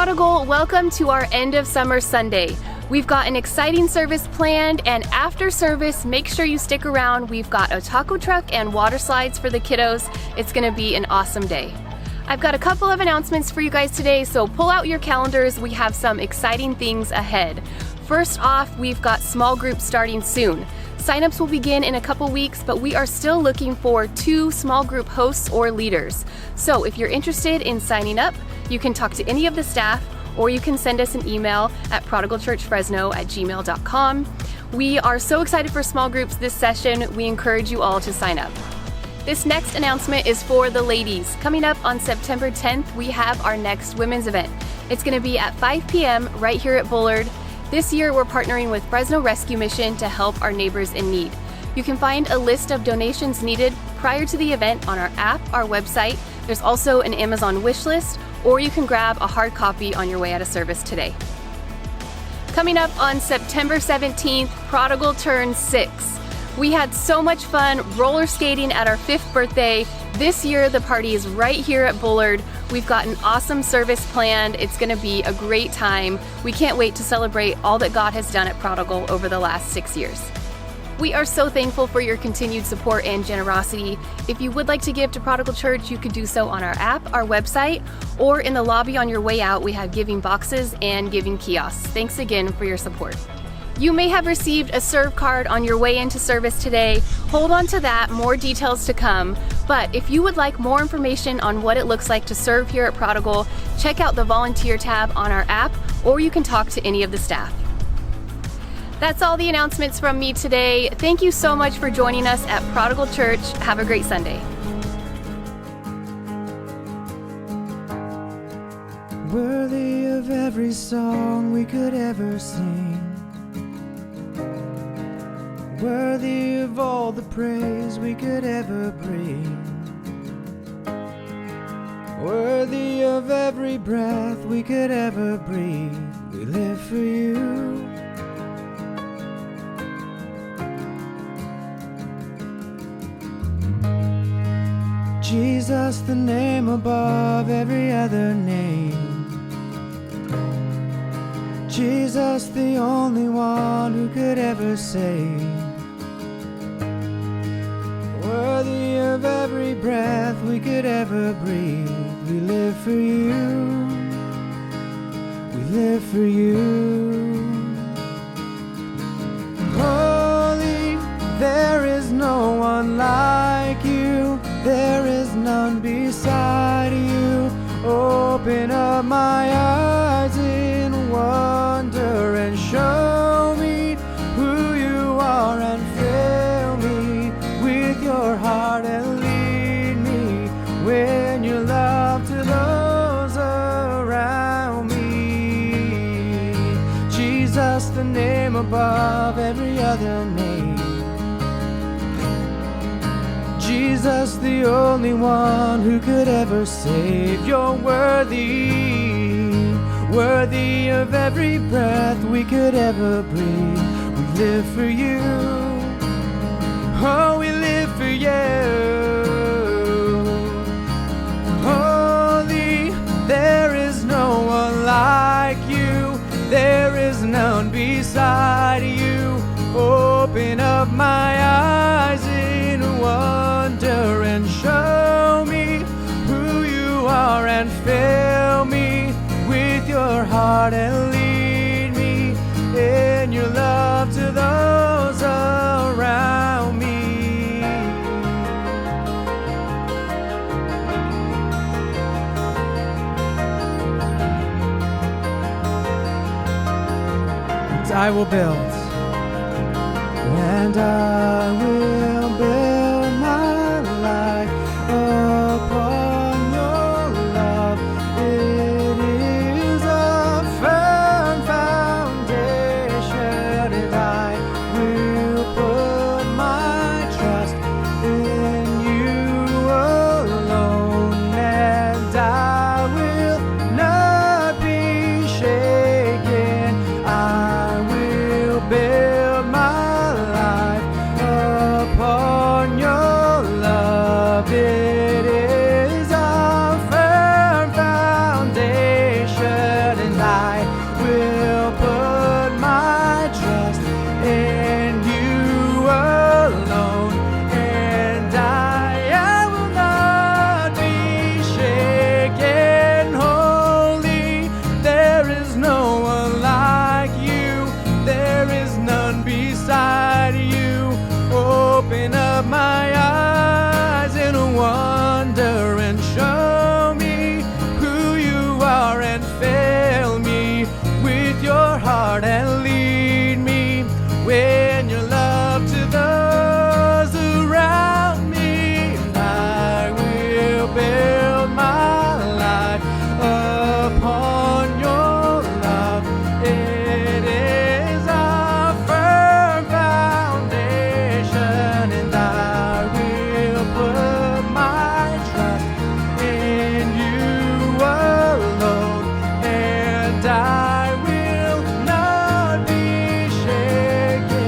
Prodigal, welcome to our end of summer Sunday. We've got an exciting service planned, and after service, make sure you stick around. We've got a taco truck and water slides for the kiddos. It's gonna be an awesome day. I've got a couple of announcements for you guys today, so pull out your calendars. We have some exciting things ahead. First off, we've got small groups starting soon. Signups will begin in a couple weeks, but we are still looking for 2 small group hosts or leaders. So if you're interested in signing up, you can talk to any of the staff, or you can send us an email at prodigalchurchfresno@gmail.com. We are so excited for small groups this session. We encourage you all to sign up. This next announcement is for the ladies. Coming up on September 10th, we have our next women's event. It's going to be at 5 p.m. right here at Bullard. This year, we're partnering with Fresno Rescue Mission to help our neighbors in need. You can find a list of donations needed prior to the event on our app, our website. There's also an Amazon wish list, or you can grab a hard copy on your way out of service today. Coming up on September 17th, Prodigal turns 6. We had so much fun roller skating at our 5th birthday. This year, the party is right here at Bullard. We've got an awesome service planned. It's going to be a great time. We can't wait to celebrate all that God has done at Prodigal over the last 6 years. We are so thankful for your continued support and generosity. If you would like to give to Prodigal Church, you could do so on our app, our website, or in the lobby on your way out. We have giving boxes and giving kiosks. Thanks again for your support. You may have received a serve card on your way into service today. Hold on to that, more details to come. But if you would like more information on what it looks like to serve here at Prodigal, check out the volunteer tab on our app, or you can talk to any of the staff. That's all the announcements from me today. Thank you so much for joining us at Prodigal Church. Have a great Sunday. Worthy of every song we could ever sing, worthy of all the praise we could ever bring, worthy of every breath we could ever breathe. We live for you. Jesus, the name above every other name. Jesus, the only one who could ever save. Worthy of every breath we could ever breathe. We live for you. We live for you. Holy, there is no one like you. There is none beside you. Open up my eyes in wonder and show me who you are, and fill me with your heart and lead me when you love to those around me. Jesus, the name above every other name. Jesus, the only one who could ever save. You're worthy, worthy of every breath we could ever breathe. We live for you. Oh, we live for you. Holy, there is no one like you. There is none beside you. Open up my eyes in wonder and show me who you are, and fill me with your heart and lead me in your love to those around me. And I will build, and I will build my life upon your love. It is a firm foundation, and I will put my trust in you alone, and I will not be shaken. I will build my life upon up my eyes in wonder and show me who you are, and fill me with your heart and lead me when your love to those around me. And I will build my life upon your love. It is a firm foundation, and I will put my trust in you alone, and I will not be shaken.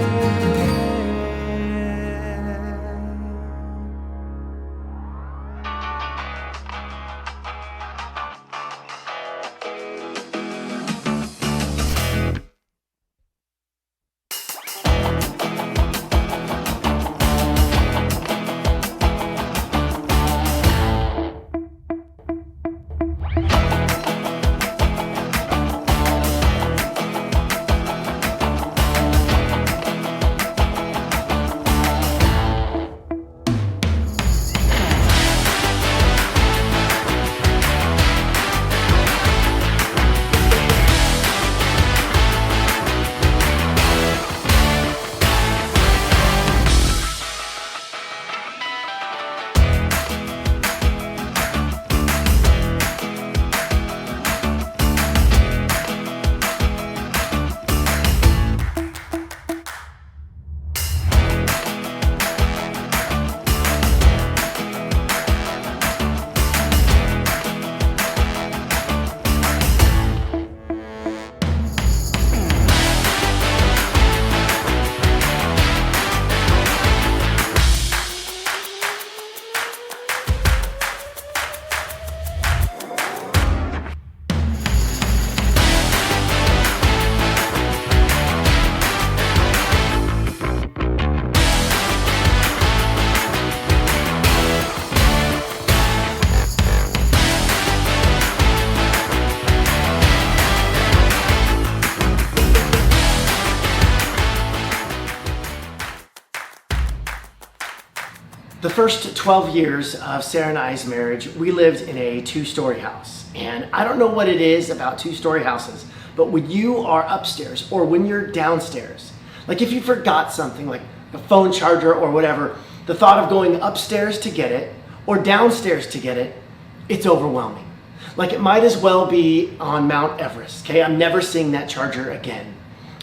The first 12 years of Sarah and I's marriage, we lived in a two-story house. And I don't know what it is about two-story houses, but when you are upstairs or when you're downstairs, like if you forgot something like a phone charger or whatever, the thought of going upstairs to get it or downstairs to get it, it's overwhelming. Like it might as well be on Mount Everest, okay? I'm never seeing that charger again.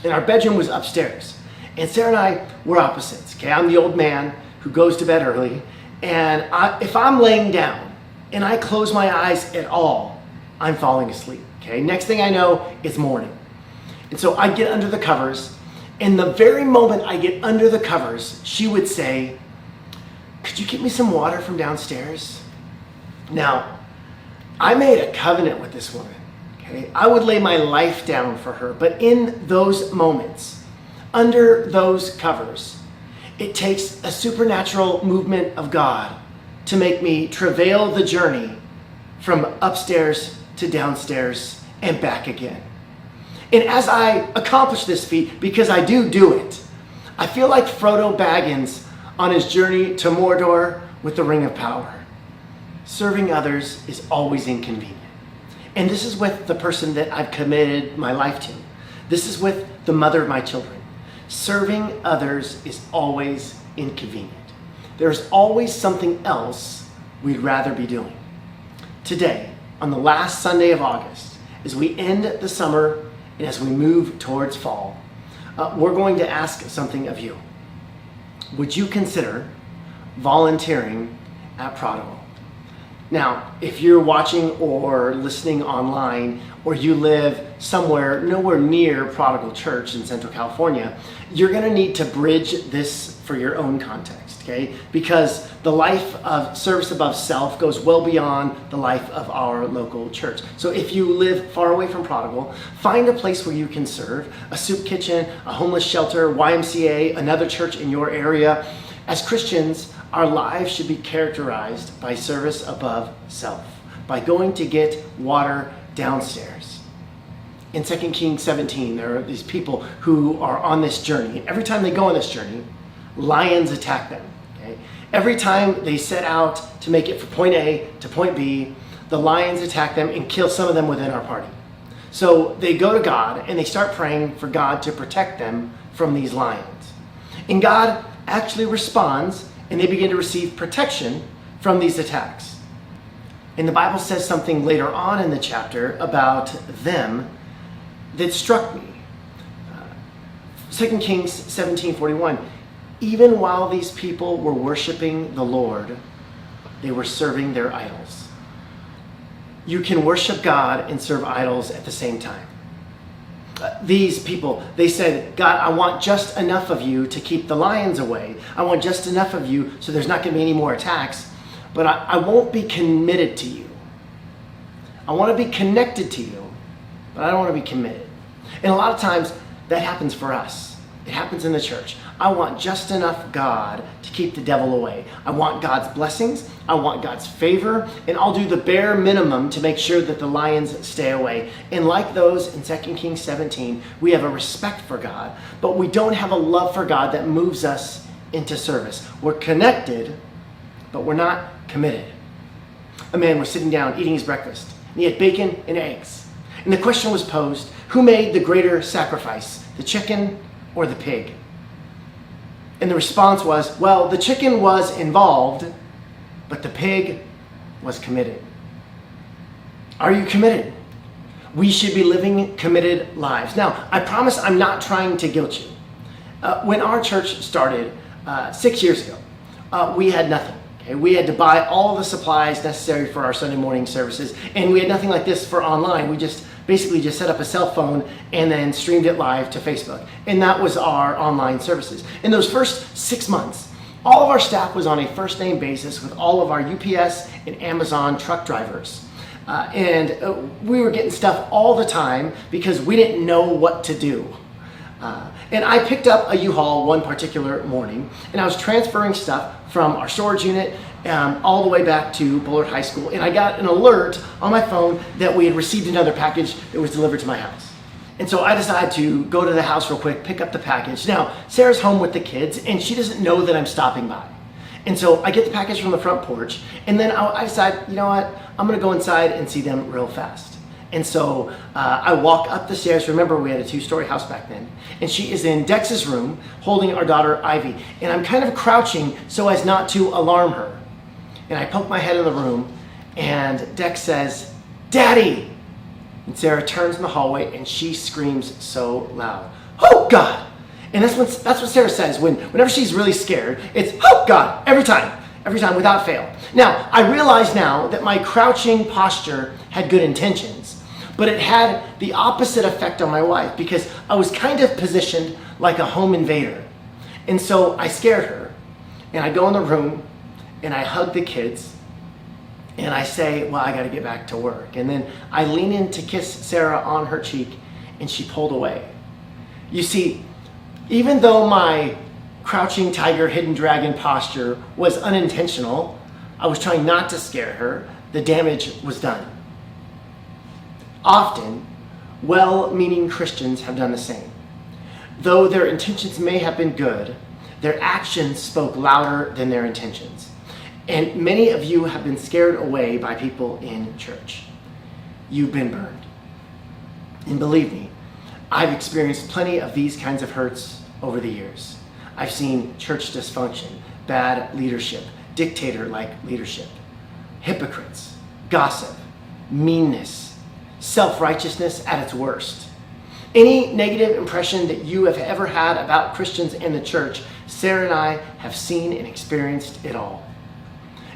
And our bedroom was upstairs. And Sarah and I were opposites, okay? I'm the old man who goes to bed early, and if I'm laying down and I close my eyes at all, I'm falling asleep, okay? Next thing I know, it's morning. And so I get under the covers, and the very moment I get under the covers, she would say, "Could you get me some water from downstairs?" Now, I made a covenant with this woman, okay? I would lay my life down for her, but in those moments, under those covers, it takes a supernatural movement of God to make me travail the journey from upstairs to downstairs and back again. And as I accomplish this feat, because I do it, I feel like Frodo Baggins on his journey to Mordor with the Ring of Power. Serving others is always inconvenient. And this is with the person that I've committed my life to. This is with the mother of my children. Serving others is always inconvenient. There's always something else we'd rather be doing. Today, on the last Sunday of August, as we end the summer and as we move towards fall, we're going to ask something of you. Would you consider volunteering at Prodigal? Now, if you're watching or listening online, or you live somewhere nowhere near Prodigal Church in Central California, you're gonna need to bridge this for your own context, okay? Because the life of service above self goes well beyond the life of our local church. So if you live far away from Prodigal, find a place where you can serve, a soup kitchen, a homeless shelter, YMCA, another church in your area. As Christians, our lives should be characterized by service above self, by going to get water downstairs. In 2 Kings 17, there are these people who are on this journey. Every time they go on this journey, lions attack them. Okay? Every time they set out to make it from point A to point B, the lions attack them and kill some of them within our party. So they go to God and they start praying for God to protect them from these lions. And God actually responds and they begin to receive protection from these attacks. And the Bible says something later on in the chapter about them that struck me. 2 Kings 17:41. Even while these people were worshiping the Lord, they were serving their idols. You can worship God and serve idols at the same time. These people, they said, God, I want just enough of you to keep the lions away. I want just enough of you so there's not going to be any more attacks, but I won't be committed to you. I want to be connected to you, but I don't want to be committed. And a lot of times that happens for us. It happens in the church. I want just enough God to keep the devil away. I want God's blessings. I want God's favor. And I'll do the bare minimum to make sure that the lions stay away. And like those in 2 Kings 17, we have a respect for God, but we don't have a love for God that moves us into service. We're connected, but we're not committed. A man was sitting down eating his breakfast, and he had bacon and eggs. And the question was posed, who made the greater sacrifice, the chicken or the pig? And the response was, well, the chicken was involved, but the pig was committed. Are you committed? We should be living committed lives. Now, I promise I'm not trying to guilt you. When our church started 6 years ago, we had nothing. Okay? We had to buy all the supplies necessary for our Sunday morning services, and we had nothing like this for online. We basically just set up a cell phone and then streamed it live to Facebook. And that was our online services. In those first 6 months, all of our staff was on a first name basis with all of our UPS and Amazon truck drivers. And we were getting stuff all the time because we didn't know what to do. And I picked up a U-Haul one particular morning, and I was transferring stuff from our storage unit all the way back to Bullard High School, and I got an alert on my phone that we had received another package that was delivered to my house. And so I decided to go to the house real quick, pick up the package. Now, Sarah's home with the kids, and she doesn't know that I'm stopping by. And so I get the package from the front porch, and then I decide, you know what, I'm gonna go inside and see them real fast. And so I walk up the stairs. Remember, we had a 2-story house back then. And she is in Dex's room holding our daughter, Ivy. And I'm kind of crouching so as not to alarm her. And I poke my head in the room, and Dex says, "Daddy!" And Sarah turns in the hallway, and she screams so loud, "Oh, God!" And that's what Sarah says whenever she's really scared. It's, "Oh, God!" every time without fail. Now, I realize now that my crouching posture had good intentions, but it had the opposite effect on my wife because I was kind of positioned like a home invader. And so I scared her, and I go in the room and I hug the kids and I say, well, I got to get back to work. And then I lean in to kiss Sarah on her cheek, and she pulled away. You see, even though my crouching tiger, hidden dragon posture was unintentional, I was trying not to scare her, the damage was done. Often, well-meaning Christians have done the same. Though their intentions may have been good, their actions spoke louder than their intentions. And many of you have been scared away by people in church. You've been burned. And believe me, I've experienced plenty of these kinds of hurts over the years. I've seen church dysfunction, bad leadership, dictator-like leadership, hypocrites, gossip, meanness, self-righteousness at its worst. Any negative impression that you have ever had about Christians and the church, Sarah and I have seen and experienced it all.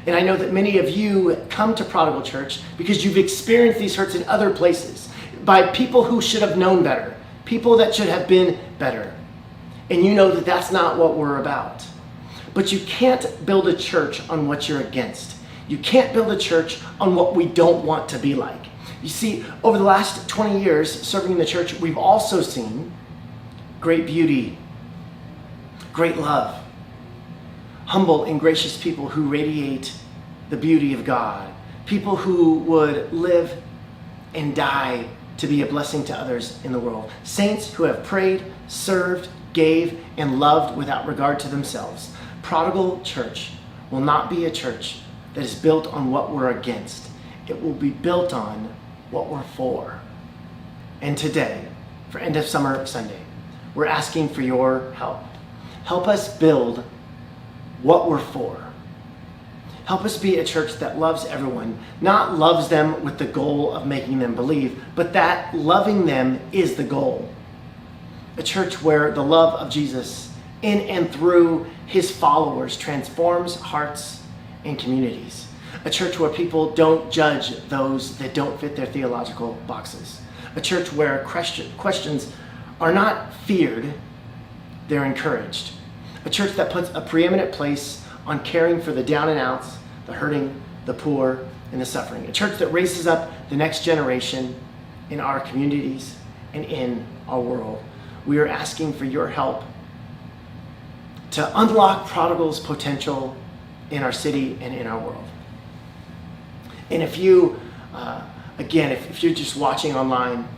And I know that many of you come to Prodigal Church because you've experienced these hurts in other places by people who should have known better, people that should have been better. And you know that that's not what we're about. But you can't build a church on what you're against. You can't build a church on what we don't want to be like. You see, over the last 20 years serving in the church, we've also seen great beauty, great love, humble and gracious people who radiate the beauty of God, people who would live and die to be a blessing to others in the world, saints who have prayed, served, gave, and loved without regard to themselves. Prodigal Church will not be a church that is built on what we're against. It will be built on what we're for. And today, for End of Summer Sunday, we're asking for your help. Help us build what we're for. Help us be a church that loves everyone, not loves them with the goal of making them believe, but that loving them is the goal. A church where the love of Jesus in and through his followers transforms hearts and communities. A church where people don't judge those that don't fit their theological boxes. A church where questions are not feared, they're encouraged. A church that puts a preeminent place on caring for the down and outs, the hurting, the poor, and the suffering. A church that raises up the next generation in our communities and in our world. We are asking for your help to unlock Prodigal's potential in our city and in our world. And if you, if you're just watching online,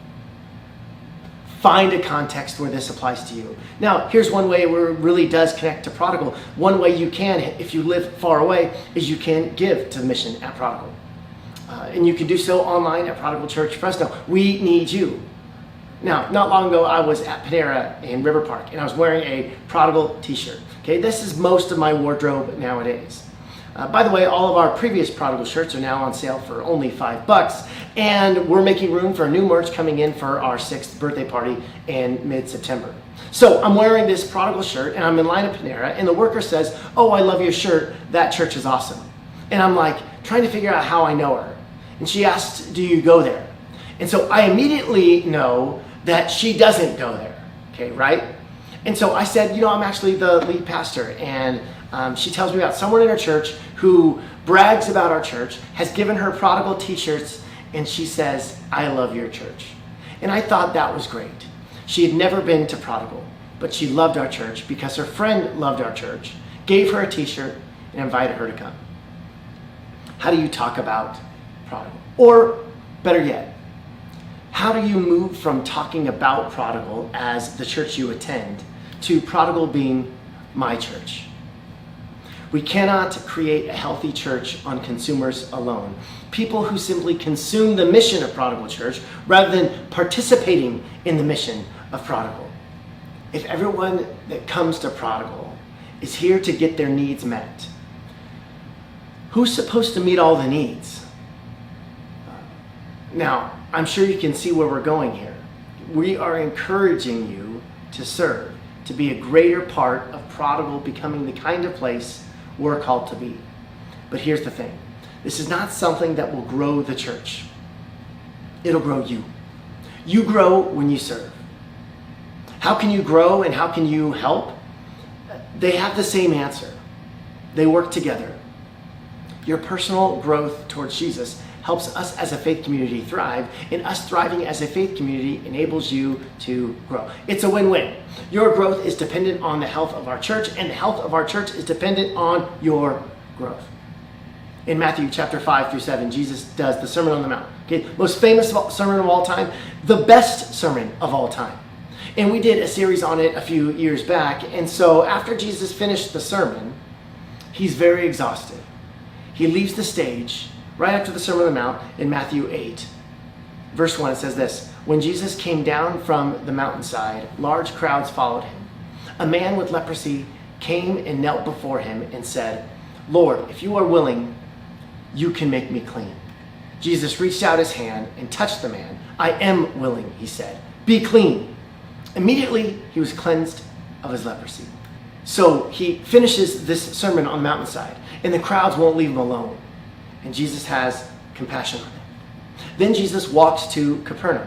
find a context where this applies to you. Now, here's one way where it really does connect to Prodigal. One way you can, if you live far away, is you can give to the mission at Prodigal. And you can do so online at Prodigal Church Fresno. We need you. Now, not long ago, I was at Panera in River Park, and I was wearing a Prodigal t-shirt. Okay, this is most of my wardrobe nowadays. By the way, all of our previous Prodigal shirts are now on sale for only $5, and we're making room for new merch coming in for our 6th birthday party in mid-September. So I'm wearing this Prodigal shirt, and I'm in line at Panera, and the worker says, "Oh, I love your shirt. That church is awesome." And I'm like, trying to figure out how I know her. And she asked, "Do you go there?" And so I immediately know that she doesn't go there, okay, right? And so I said, I'm actually the lead pastor, and she tells me about someone in her church who brags about our church, has given her Prodigal t-shirts, and she says, "I love your church." And I thought that was great. She had never been to Prodigal, but she loved our church because her friend loved our church, gave her a t-shirt, and invited her to come. How do you talk about Prodigal? Or better yet, how do you move from talking about Prodigal as the church you attend to Prodigal being my church? We cannot create a healthy church on consumers alone. People who simply consume the mission of Prodigal Church rather than participating in the mission of Prodigal. If everyone that comes to Prodigal is here to get their needs met, who's supposed to meet all the needs? Now, I'm sure you can see where we're going here. We are encouraging you to serve, to be a greater part of Prodigal becoming the kind of place we're called to be. But here's the thing. This is not something that will grow the church. It'll grow you. You grow when you serve. How can you grow and how can you help? They have the same answer. They work together. Your personal growth towards Jesus helps us as a faith community thrive, and us thriving as a faith community enables you to grow. It's a win-win. Your growth is dependent on the health of our church, and the health of our church is dependent on your growth. In Matthew chapter 5 through 7, Jesus does the Sermon on the Mount. Okay, most famous sermon of all time, the best sermon of all time. And we did a series on it a few years back, and so after Jesus finished the sermon, he's very exhausted. He leaves the stage right after the Sermon on the Mount in Matthew 8. Verse 1, it says this: "When Jesus came down from the mountainside, large crowds followed him. A man with leprosy came and knelt before him and said, 'Lord, if you are willing, you can make me clean.' Jesus reached out his hand and touched the man. 'I am willing,' he said. 'Be clean.' Immediately he was cleansed of his leprosy." So he finishes this sermon on the mountainside, and the crowds won't leave him alone. And Jesus has compassion on him. Then Jesus walks to Capernaum.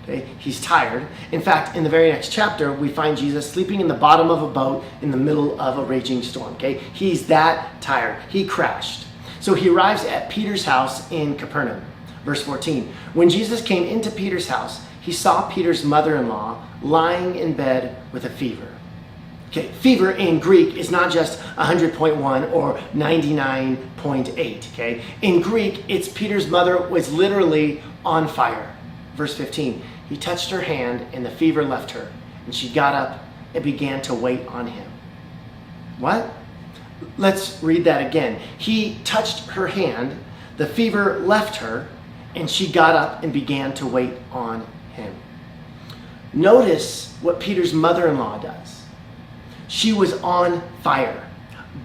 Okay? He's tired. In fact, in the very next chapter, we find Jesus sleeping in the bottom of a boat in the middle of a raging storm. Okay? He's that tired. He crashed. So he arrives at Peter's house in Capernaum. Verse 14, "When Jesus came into Peter's house, he saw Peter's mother-in-law lying in bed with a fever." Okay, fever in Greek is not just 100.1 or 99.8. Okay, in Greek, it's Peter's mother was literally on fire. Verse 15, "He touched her hand and the fever left her, and she got up and began to wait on him." What? Let's read that again. He touched her hand, the fever left her, and she got up and began to wait on him. Notice what Peter's mother-in-law does. She was on fire,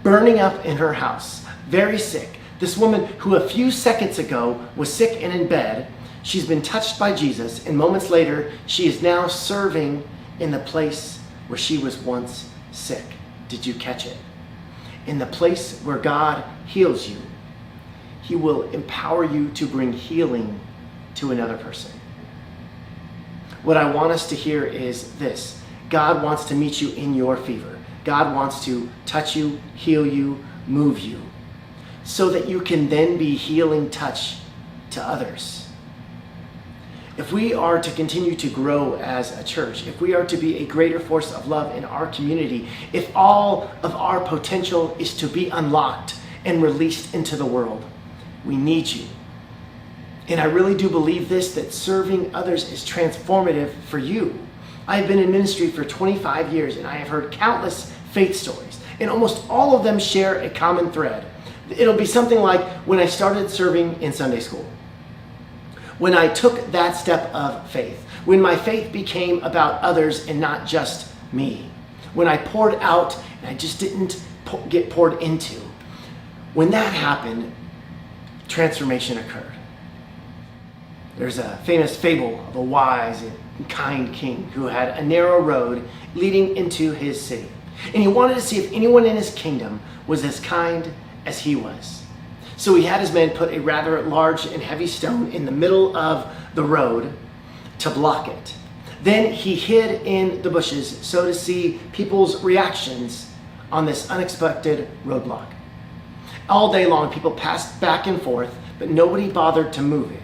burning up in her house, very sick. This woman who a few seconds ago was sick and in bed, she's been touched by Jesus, and moments later, she is now serving in the place where she was once sick. Did you catch it? In the place where God heals you, He will empower you to bring healing to another person. What I want us to hear is this: God wants to meet you in your fever. God wants to touch you, heal you, move you, so that you can then be healing touch to others. If we are to continue to grow as a church, if we are to be a greater force of love in our community, if all of our potential is to be unlocked and released into the world, we need you. And I really do believe this, that serving others is transformative for you. I've been in ministry for 25 years, and I have heard countless faith stories, and almost all of them share a common thread. It'll be something like when I started serving in Sunday school, when I took that step of faith, when my faith became about others and not just me, when I poured out and I just didn't get poured into. When that happened, transformation occurred. There's a famous fable of a wise and kind king who had a narrow road leading into his city. And he wanted to see if anyone in his kingdom was as kind as he was. So he had his men put a rather large and heavy stone in the middle of the road to block it. Then he hid in the bushes so to see people's reactions on this unexpected roadblock. All day long, people passed back and forth, but nobody bothered to move it.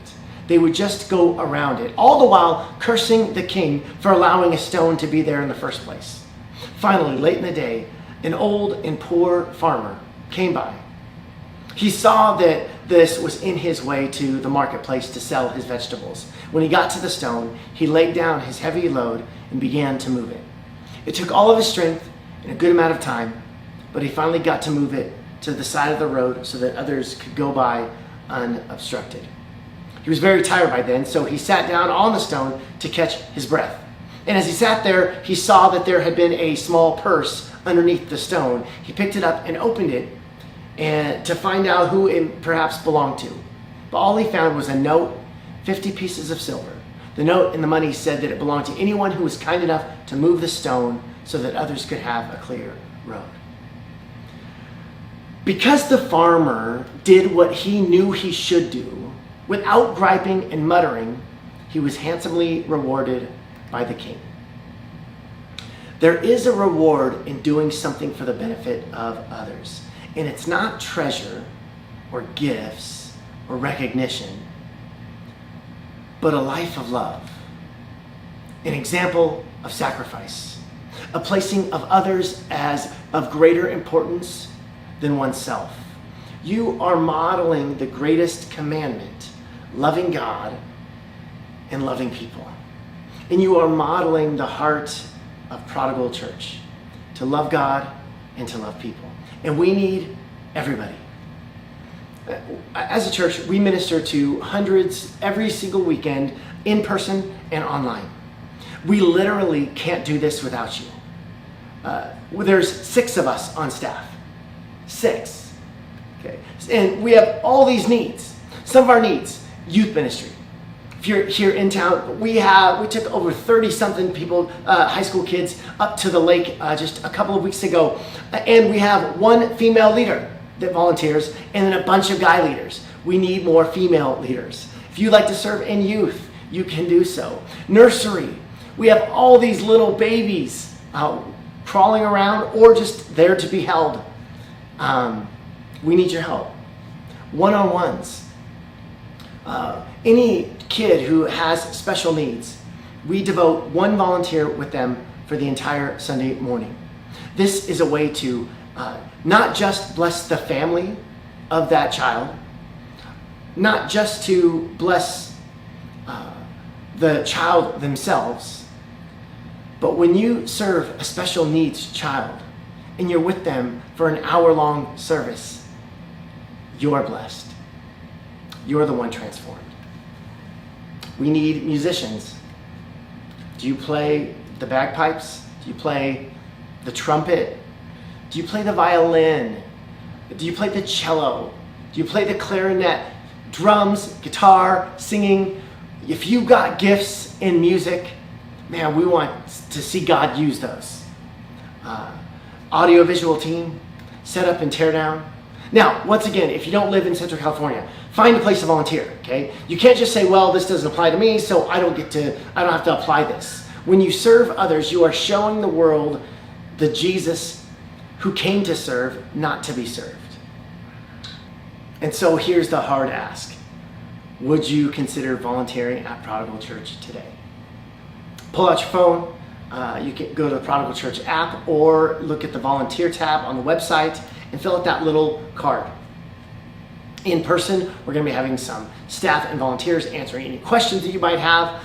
They would just go around it, all the while cursing the king for allowing a stone to be there in the first place. Finally, late in the day, an old and poor farmer came by. He saw that this was in his way to the marketplace to sell his vegetables. When he got to the stone, he laid down his heavy load and began to move it. It took all of his strength and a good amount of time, but he finally got to move it to the side of the road so that others could go by unobstructed. He was very tired by then, so he sat down on the stone to catch his breath. And as he sat there, he saw that there had been a small purse underneath the stone. He picked it up and opened it and to find out who it perhaps belonged to. But all he found was a note, 50 pieces of silver. The note and the money said that it belonged to anyone who was kind enough to move the stone so that others could have a clear road. Because the farmer did what he knew he should do, without griping and muttering, he was handsomely rewarded by the king. There is a reward in doing something for the benefit of others. And it's not treasure or gifts or recognition, but a life of love, an example of sacrifice, a placing of others as of greater importance than oneself. You are modeling the greatest commandment, loving God and loving people. And you are modeling the heart of Prodigal Church, to love God and to love people. And we need everybody. As a church, we minister to hundreds every single weekend, in person and online. We literally can't do this without you. There's 6 of us on staff. 6. Okay. And we have all these needs. Some of our needs, youth ministry. If you're here in town, we took over 30-something people, high school kids, up to the lake just a couple of weeks ago. And we have 1 female leader that volunteers and then a bunch of guy leaders. We need more female leaders. If you'd like to serve in youth, you can do so. Nursery. We have all these little babies crawling around or just there to be held. We need your help. One-on-ones. Any kid who has special needs, we devote 1 volunteer with them for the entire Sunday morning. This is a way to not just bless the family of that child, not just to bless the child themselves, but when you serve a special needs child and you're with them for an hour-long service, you're blessed. You're the one transformed. We need musicians. Do you play the bagpipes? Do you play the trumpet? Do you play the violin? Do you play the cello? Do you play the clarinet? Drums, guitar, singing? If you got gifts in music, man, we want to see God use those. Audiovisual team, set up and tear down. Now, once again, if you don't live in Central California, find a place to volunteer, okay? You can't just say, well, this doesn't apply to me, so I don't have to apply this. When you serve others, you are showing the world the Jesus who came to serve, not to be served. And so here's the hard ask. Would you consider volunteering at Prodigal Church today? Pull out your phone. You can go to the Prodigal Church app or look at the volunteer tab on the website and fill out that little card. In person, we're going to be having some staff and volunteers answering any questions that you might have.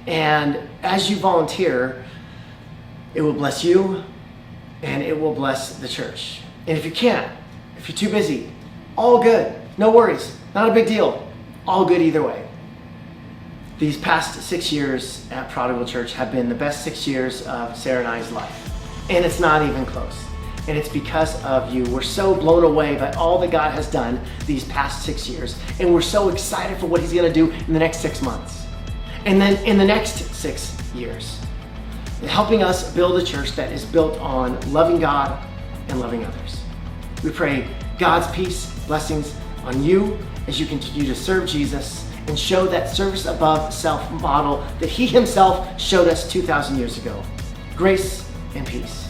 And as you volunteer, it will bless you and it will bless the church. And if you can't, if you're too busy, all good. No worries. Not a big deal. All good either way. These past 6 years at Prodigal Church have been the best 6 years of Sarah and I's life. And it's not even close. And it's because of you. We're so blown away by all that God has done these past 6 years. And we're so excited for what He's going to do in the next 6 months. And then in the next 6 years. Helping us build a church that is built on loving God and loving others. We pray God's peace, blessings on you as you continue to serve Jesus and show that service above self model that He Himself showed us 2,000 years ago. Grace and peace.